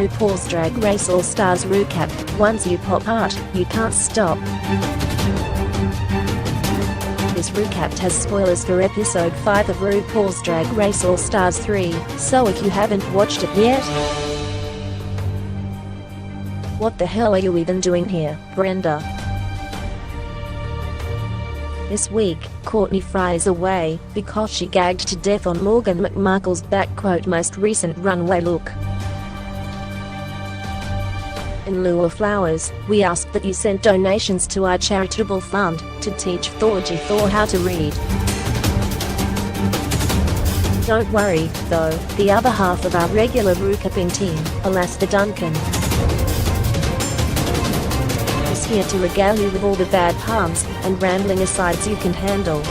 RuPaul's Drag Race All Stars Rucap. Once you pop out, you can't stop. This recap has spoilers for episode 5 of RuPaul's Drag Race All Stars 3, so if you haven't watched it yet, what the hell are you even doing here, Brenda? This week, Courtney fries away because she gagged to death on Morgan McMichael's most recent runway look. In lieu of flowers, we ask that you send donations to our charitable fund to teach Thorgy Thor how to read. Don't worry, though, the other half of our regular recapping team, Alaska Duncan, is here to regale you with all the bad puns and rambling asides you can handle.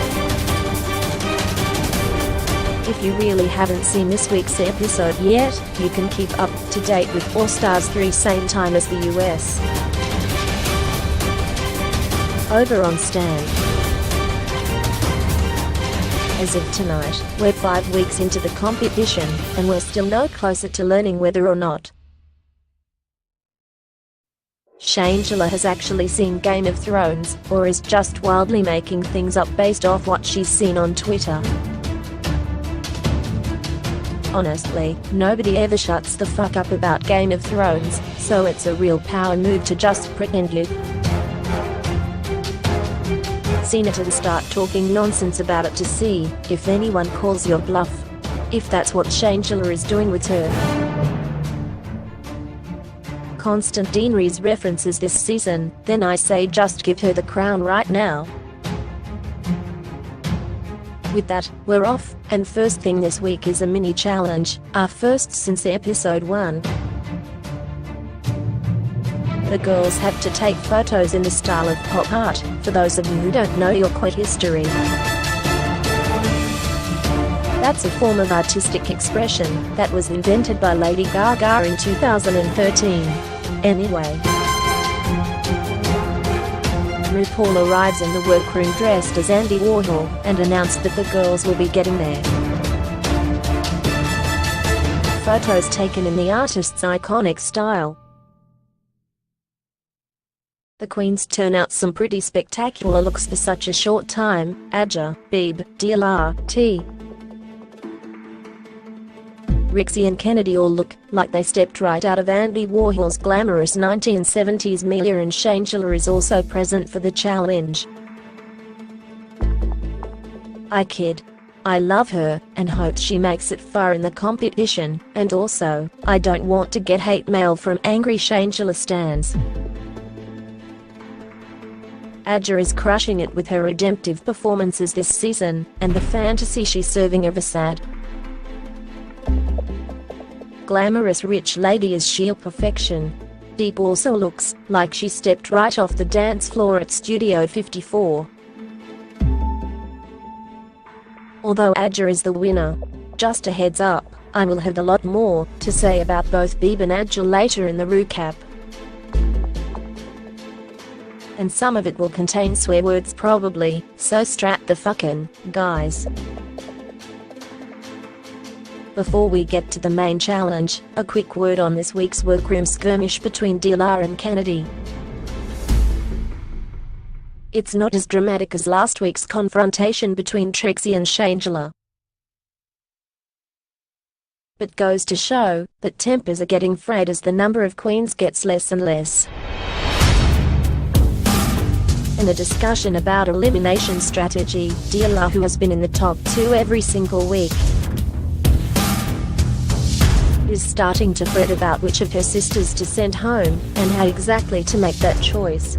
If you really haven't seen this week's episode yet, you can keep up to date with All Stars 3 same time as the US. Over on Stan. As of tonight, we're 5 weeks into the competition, and we're still no closer to learning whether or not Shangela has actually seen Game of Thrones, or is just wildly making things up based off what she's seen on Twitter. Honestly, nobody ever shuts the fuck up about Game of Thrones, so it's a real power move to just pretend you seen it and start talking nonsense about it to see if anyone calls your bluff. If that's what Shangela is doing with her constant Deaneries references this season, then I say just give her the crown right now. With that, we're off, and first thing this week is a mini challenge, our first since episode 1. The girls have to take photos in the style of pop art, for those of you who don't know your quote history. That's a form of artistic expression that was invented by Lady Gaga in 2013. Anyway, RuPaul arrives in the workroom dressed as Andy Warhol and announced that the girls will be getting their photos taken in the artist's iconic style. The queens turn out some pretty spectacular looks for such a short time. Aja, Beeb, DLR, T, Rixie and Kennedy all look like they stepped right out of Andy Warhol's glamorous 1970s milieu, and Shangela is also present for the challenge. I kid. I love her and hope she makes it far in the competition, and also, I don't want to get hate mail from angry Shangela stans. Aja is crushing it with her redemptive performances this season, and the fantasy she's serving of a sad, glamorous rich lady is sheer perfection. Deep also looks like she stepped right off the dance floor at Studio 54. Although Aja is the winner, just a heads up, I will have a lot more to say about both Beeb and Aja later in the recap. And some of it will contain swear words probably, so strap the fucking guys. Before we get to the main challenge, a quick word on this week's workroom skirmish between DLR and Kennedy. It's not as dramatic as last week's confrontation between Trixie and Shangela, but goes to show that tempers are getting frayed as the number of queens gets less and less. In a discussion about elimination strategy, DLR, who has been in the top 2 every single week, is starting to fret about which of her sisters to send home, and how exactly to make that choice.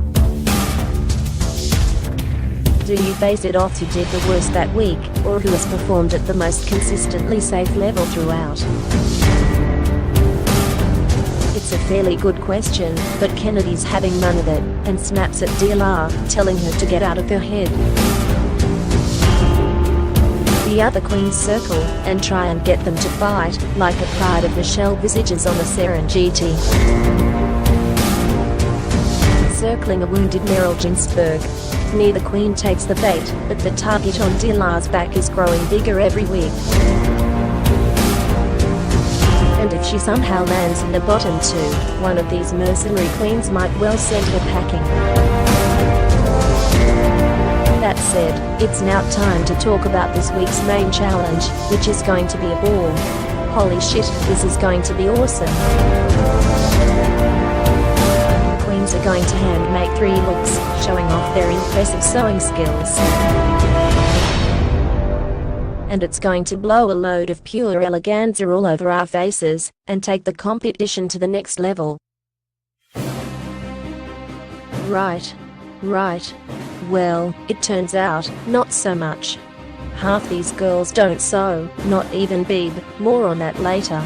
Do you base it off who did the worst that week, or who has performed at the most consistently safe level throughout? It's a fairly good question, but Kennedy's having none of it, and snaps at DLR, telling her to get out of her head. The other queens circle and try and get them to fight, like a pride of Michelle visages on the Serengeti, circling a wounded Meryl Ginsburg. Neither queen takes the bait, but the target on DLR's back is growing bigger every week. And if she somehow lands in the bottom two, one of these mercenary queens might well send her packing. That said, it's now time to talk about this week's main challenge, which is going to be a ball. Holy shit, this is going to be awesome. Queens are going to hand make 3 looks, showing off their impressive sewing skills. And it's going to blow a load of pure eleganza all over our faces, and take the competition to the next level. Right. Well, it turns out, not so much. Half these girls don't sew, not even Beeb, more on that later.